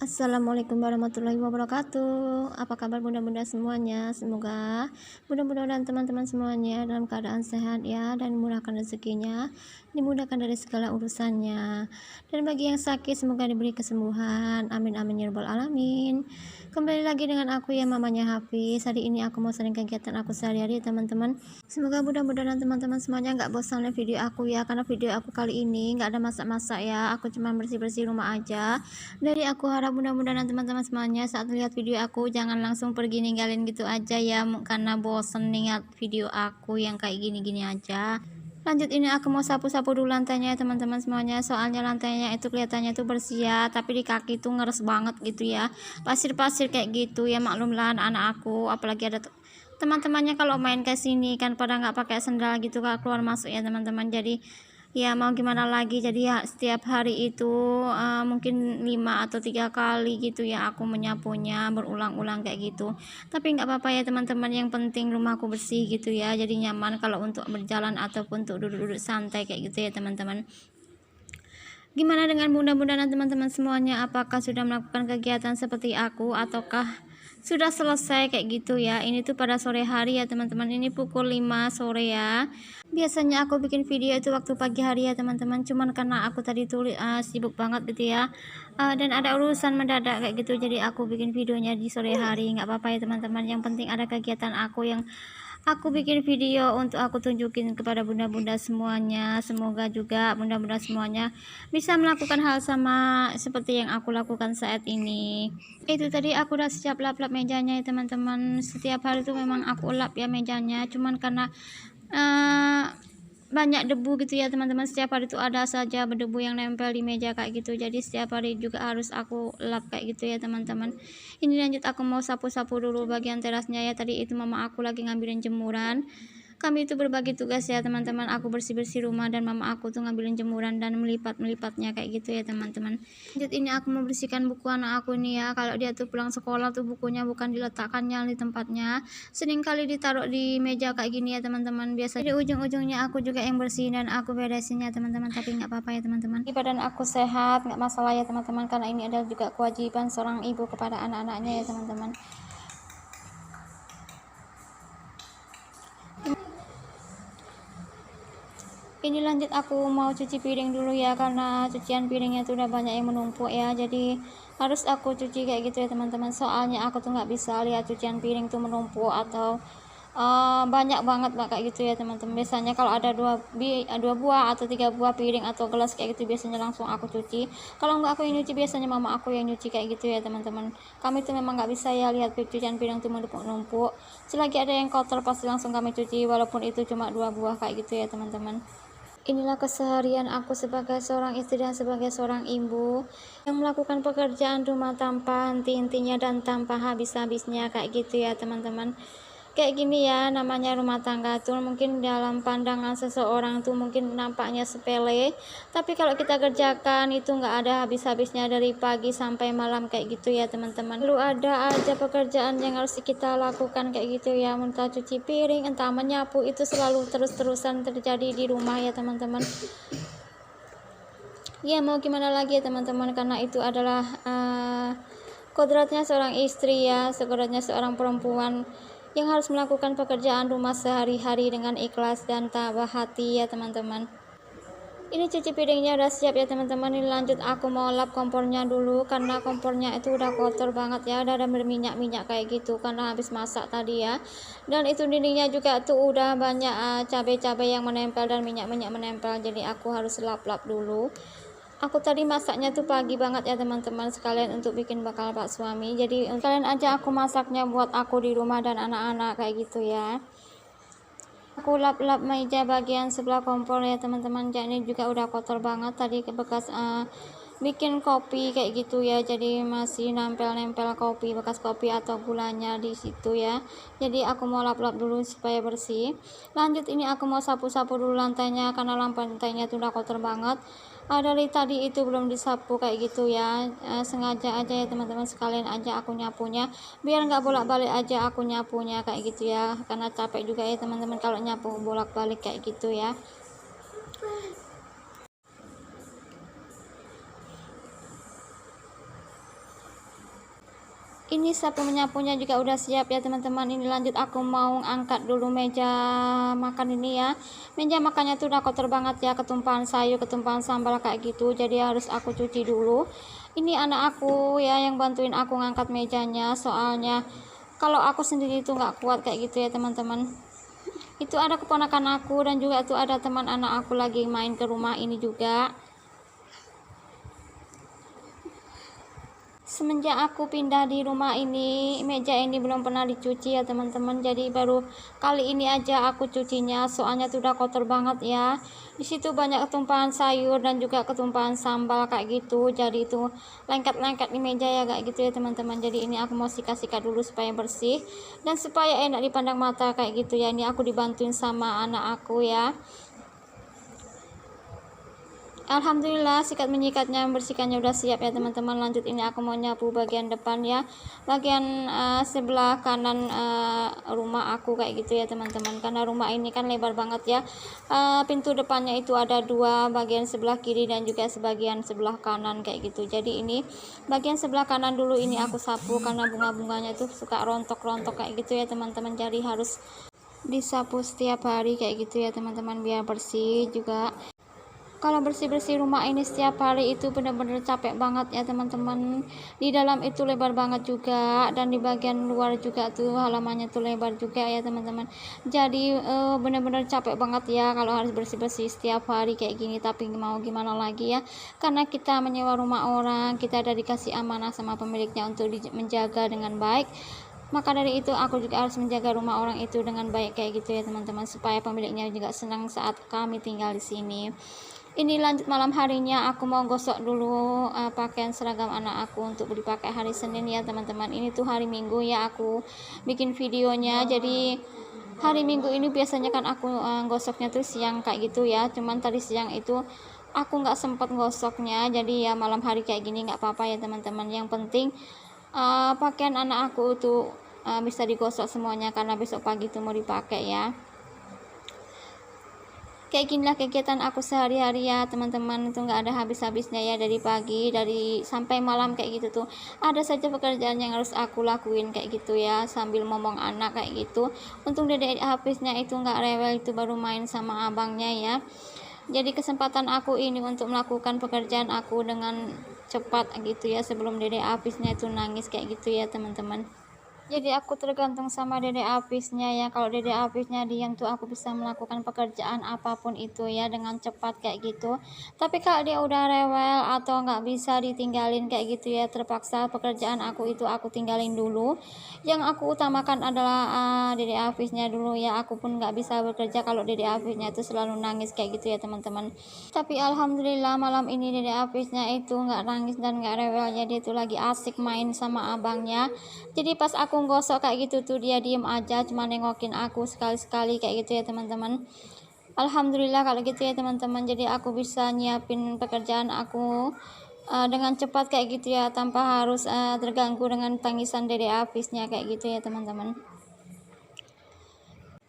Assalamualaikum warahmatullahi wabarakatuh. Apa kabar bunda-bunda semuanya? Semoga bunda-bunda dan teman-teman semuanya dalam keadaan sehat ya, dan dimurahkan rezekinya, dimudahkan dari segala urusannya. Dan bagi yang sakit semoga diberi kesembuhan. Amin amin ya rabbal alamin. Kembali lagi dengan aku ya, mamanya Hafiz. Hari ini aku mau sering kegiatan aku sehari-hari teman-teman. Semoga bunda-bunda dan teman-teman semuanya nggak bosan lihat video aku ya, karena video aku kali ini nggak ada masak-masak ya. Aku cuma bersih-bersih rumah aja. Dari aku harap mudah-mudahan teman-teman semuanya saat lihat video aku jangan langsung pergi ninggalin gitu aja ya, karena bosen lihat video aku yang kayak gini-gini aja. Lanjut, ini aku mau sapu-sapu dulu lantainya ya teman-teman semuanya, soalnya lantainya itu kelihatannya tuh bersih ya, tapi di kaki tuh ngeres banget gitu ya, pasir-pasir kayak gitu ya. Maklumlah anak aku, apalagi ada teman-temannya kalau main ke sini kan pada nggak pakai sendal gitu kak, keluar masuk ya teman-teman. Jadi ya mau gimana lagi, jadi ya setiap hari itu mungkin 5 atau 3 kali gitu ya aku menyapunya berulang-ulang kayak gitu. Tapi nggak apa-apa ya teman-teman, yang penting rumahku bersih gitu ya, jadi nyaman kalau untuk berjalan ataupun untuk duduk-duduk santai kayak gitu ya teman-teman. Gimana dengan bunda-bunda dan teman-teman semuanya, apakah sudah melakukan kegiatan seperti aku ataukah sudah selesai kayak gitu ya? Ini tuh pada sore hari ya teman-teman, ini pukul 5 sore ya. Biasanya aku bikin video itu waktu pagi hari ya teman-teman, cuman karena aku tadi tuh sibuk banget gitu ya, dan ada urusan mendadak kayak gitu, jadi aku bikin videonya di sore hari. Nggak apa-apa ya teman-teman, yang penting ada kegiatan aku yang aku bikin video untuk aku tunjukin kepada bunda-bunda semuanya. Semoga juga bunda-bunda semuanya bisa melakukan hal sama seperti yang aku lakukan saat ini. Itu tadi aku udah siap lap-lap mejanya ya teman-teman. Setiap hari itu memang aku lap ya mejanya, cuman karena eh, banyak debu gitu ya teman-teman. Setiap hari itu ada saja berdebu yang nempel di meja kayak gitu, jadi setiap hari juga harus aku lap kayak gitu ya teman-teman. Ini lanjut aku mau sapu-sapu dulu bagian terasnya ya. Tadi itu mama aku lagi ngambilin jemuran. Kami itu berbagi tugas ya teman-teman, aku bersih-bersih rumah dan mama aku tuh ngambilin jemuran dan melipat-melipatnya kayak gitu ya teman-teman. Lanjut, ini aku membersihkan buku anak aku nih ya. Kalau dia tuh pulang sekolah tuh bukunya bukan diletakkannya di tempatnya, seringkali ditaruh di meja kayak gini ya teman-teman. Biasanya di ujung-ujungnya aku juga yang bersihin dan aku beresin ya teman-teman, tapi nggak apa-apa ya teman-teman. Badan aku sehat, nggak masalah ya teman-teman, karena ini adalah juga kewajiban seorang ibu kepada anak-anaknya ya teman-teman. Ini lanjut aku mau cuci piring dulu ya, karena cucian piringnya tuh udah banyak yang menumpuk ya, jadi harus aku cuci kayak gitu ya teman-teman. Soalnya aku tuh nggak bisa lihat cucian piring tuh menumpuk atau banyak banget lah kayak gitu ya teman-teman. Biasanya kalau ada dua buah atau 3 buah piring atau gelas kayak gitu, biasanya langsung aku cuci. Kalau nggak aku yang nyuci, biasanya mama aku yang nyuci kayak gitu ya teman-teman. Kami tuh memang nggak bisa ya lihat cucian piring tuh menumpuk-numpuk. Selagi ada yang kotor pasti langsung kami cuci, walaupun itu cuma 2 buah kayak gitu ya teman-teman. Inilah keseharian aku sebagai seorang istri dan sebagai seorang ibu yang melakukan pekerjaan rumah tanpa henti-hentinya dan tanpa habis-habisnya kayak gitu ya teman-teman. Kayak gini ya, namanya rumah tangga tuh mungkin dalam pandangan seseorang tuh mungkin nampaknya sepele, tapi kalau kita kerjakan itu nggak ada habis-habisnya dari pagi sampai malam kayak gitu ya teman-teman. Lalu ada aja pekerjaan yang harus kita lakukan kayak gitu ya, entah cuci piring, entah menyapu, itu selalu terus-terusan terjadi di rumah ya teman-teman. Ya mau gimana lagi ya teman-teman, karena itu adalah kodratnya seorang istri ya, kodratnya seorang perempuan yang harus melakukan pekerjaan rumah sehari-hari dengan ikhlas dan tabah hati ya teman-teman. Ini cuci piringnya udah siap ya teman-teman. Ini lanjut aku mau lap kompornya dulu, karena kompornya itu udah kotor banget ya, udah ada berminyak-minyak kayak gitu karena habis masak tadi ya. Dan itu dindingnya juga tuh udah banyak cabai-cabai yang menempel dan minyak-minyak menempel, jadi aku harus lap-lap dulu. Aku tadi masaknya tuh pagi banget ya teman-teman, sekalian untuk bikin bakal pak suami. Jadi kalian aja aku masaknya buat aku di rumah dan anak-anak kayak gitu ya. Aku lap-lap meja bagian sebelah kompor ya teman-teman. Jadi ini juga udah kotor banget tadi, bekas bikin kopi kayak gitu ya. Jadi masih nempel-nempel kopi, bekas kopi atau gulanya di situ ya. Jadi aku mau lap-lap dulu supaya bersih. Lanjut, ini aku mau sapu-sapu dulu lantainya, karena lantainya tuh udah kotor banget. Dari tadi itu belum disapu kayak gitu ya. Sengaja aja ya teman-teman, sekalian aja aku nyapunya, biar nggak bolak-balik aja aku nyapunya kayak gitu ya, karena capek juga ya teman-teman kalau nyapu bolak-balik kayak gitu ya. Ini sapu menyapunya juga udah siap ya teman-teman. Ini lanjut aku mau angkat dulu meja makan ini ya. Meja makannya tuh udah kotor banget ya, ketumpahan sayur, ketumpahan sambal kayak gitu, jadi harus aku cuci dulu. Ini anak aku ya yang bantuin aku ngangkat mejanya, soalnya kalau aku sendiri itu nggak kuat kayak gitu ya teman-teman. Itu ada keponakan aku dan juga tuh ada teman anak aku lagi main ke rumah ini juga. Semenjak aku pindah di rumah ini, meja ini belum pernah dicuci ya teman-teman. Jadi baru kali ini aja aku cucinya, soalnya tuh udah kotor banget ya. Di situ banyak ketumpahan sayur dan juga ketumpahan sambal kayak gitu. Jadi itu lengket-lengket di meja ya kayak gitu ya teman-teman. Jadi ini aku mau sikat-sikat dulu supaya bersih dan supaya enak dipandang mata kayak gitu ya. Ini aku dibantuin sama anak aku ya. Alhamdulillah sikat menyikatnya, bersihkannya udah siap ya teman-teman. Lanjut ini aku mau nyapu bagian depan ya, bagian sebelah kanan rumah aku kayak gitu ya teman-teman. Karena rumah ini kan lebar banget ya, pintu depannya itu ada dua, bagian sebelah kiri dan juga sebagian sebelah kanan kayak gitu. Jadi ini bagian sebelah kanan dulu ini aku sapu, karena bunga-bunganya itu suka rontok-rontok kayak gitu ya teman-teman. Jadi harus disapu setiap hari kayak gitu ya teman-teman, biar bersih juga. Kalau bersih-bersih rumah ini setiap hari itu benar-benar capek banget ya teman-teman. Di dalam itu lebar banget juga, dan di bagian luar juga tuh halamannya tuh lebar juga ya teman-teman. Jadi benar-benar capek banget ya kalau harus bersih-bersih setiap hari kayak gini. Tapi mau gimana lagi ya, karena kita menyewa rumah orang, kita udah dikasih amanah sama pemiliknya untuk menjaga dengan baik. Maka dari itu aku juga harus menjaga rumah orang itu dengan baik kayak gitu ya teman-teman, supaya pemiliknya juga senang saat kami tinggal di sini. Ini lanjut malam harinya, aku mau gosok dulu pakaian seragam anak aku untuk dipakai hari Senin ya teman-teman. Ini tuh hari Minggu ya aku bikin videonya. Jadi hari Minggu ini biasanya kan aku gosoknya tuh siang kayak gitu ya. Cuman tadi siang itu aku nggak sempat gosoknya, jadi ya malam hari kayak gini nggak apa-apa ya teman-teman. Yang penting pakaian anak aku tuh bisa digosok semuanya, karena besok pagi tuh mau dipakai ya. Kayak ginilah kegiatan aku sehari-hari ya teman-teman, itu nggak ada habis-habisnya ya, dari pagi dari sampai malam kayak gitu tuh ada saja pekerjaan yang harus aku lakuin kayak gitu ya, sambil ngomong anak kayak gitu. Untung dedek habisnya itu nggak rewel, itu baru main sama abangnya ya. Jadi kesempatan aku ini untuk melakukan pekerjaan aku dengan cepat gitu ya, sebelum dedek habisnya itu nangis kayak gitu ya teman-teman. Jadi aku tergantung sama dedek Apisnya ya. Kalau dedek Apisnya diam tuh aku bisa melakukan pekerjaan apapun itu ya dengan cepat kayak gitu. Tapi kalau dia udah rewel atau nggak bisa ditinggalin kayak gitu ya, terpaksa pekerjaan aku itu aku tinggalin dulu. Yang aku utamakan adalah dedek Apisnya dulu ya. Aku pun nggak bisa bekerja kalau dedek Apisnya itu selalu nangis kayak gitu ya teman-teman. Tapi alhamdulillah malam ini dedek Apisnya itu nggak nangis dan nggak rewel ya. Dia tuh lagi asik main sama abangnya. Jadi pas aku gosok kayak gitu tuh dia diem aja, cuma nengokin aku sekali-sekali kayak gitu ya teman-teman. Alhamdulillah kalau gitu ya teman-teman. Jadi aku bisa nyiapin pekerjaan aku dengan cepat kayak gitu ya, tanpa harus terganggu dengan tangisan dede Apisnya kayak gitu ya teman-teman.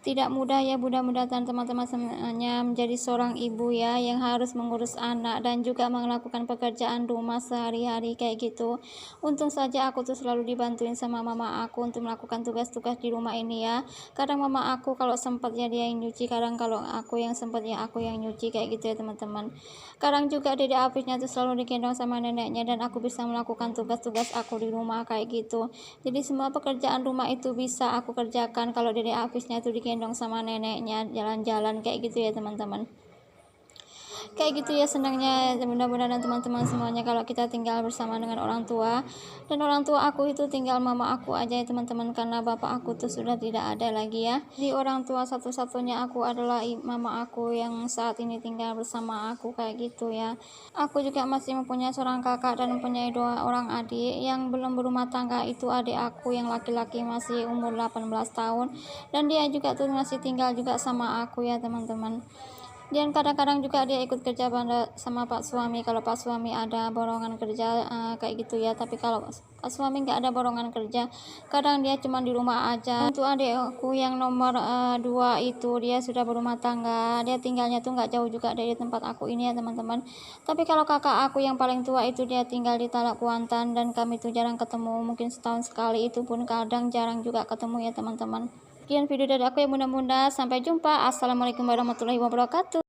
Tidak mudah ya mudah-mudahan teman-teman semuanya menjadi seorang ibu ya, yang harus mengurus anak dan juga melakukan pekerjaan rumah sehari-hari kayak gitu. Untung saja aku tuh selalu dibantuin sama mama aku untuk melakukan tugas-tugas di rumah ini ya. Kadang mama aku kalau sempat ya dia yang nyuci, kadang kalau aku yang sempat ya aku yang nyuci kayak gitu ya teman-teman. Kadang juga dedek Apisnya tuh selalu digendong sama neneknya, dan aku bisa melakukan tugas-tugas aku di rumah kayak gitu. Jadi semua pekerjaan rumah itu bisa aku kerjakan kalau dedek Apisnya tuh digendong sama neneknya jalan-jalan kayak gitu ya teman-teman. Kayak gitu ya senangnya, mudah-mudahan teman-teman semuanya kalau kita tinggal bersama dengan orang tua. Dan orang tua aku itu tinggal mama aku aja ya teman-teman, karena bapak aku tuh sudah tidak ada lagi ya. Di orang tua satu-satunya aku adalah mama aku yang saat ini tinggal bersama aku kayak gitu ya. Aku juga masih mempunyai seorang kakak dan mempunyai 2 orang adik. Yang belum berumah tangga itu adik aku yang laki-laki masih umur 18 tahun, dan dia juga tuh masih tinggal juga sama aku ya teman-teman. Dan kadang-kadang juga dia ikut kerja sama Pak suami, kalau Pak suami ada borongan kerja kayak gitu ya. Tapi kalau Pak suami nggak ada borongan kerja, kadang dia cuma di rumah aja. Untuk adikku yang nomor 2 itu, dia sudah berumah tangga, dia tinggalnya tuh nggak jauh juga dari tempat aku ini ya teman-teman. Tapi kalau kakak aku yang paling tua itu, dia tinggal di Talak Kuantan, dan kami tuh jarang ketemu, mungkin setahun sekali, itu pun kadang jarang juga ketemu ya teman-teman. Sekian video dari aku ya bunda-bunda, sampai jumpa. Assalamualaikum warahmatullahi wabarakatuh.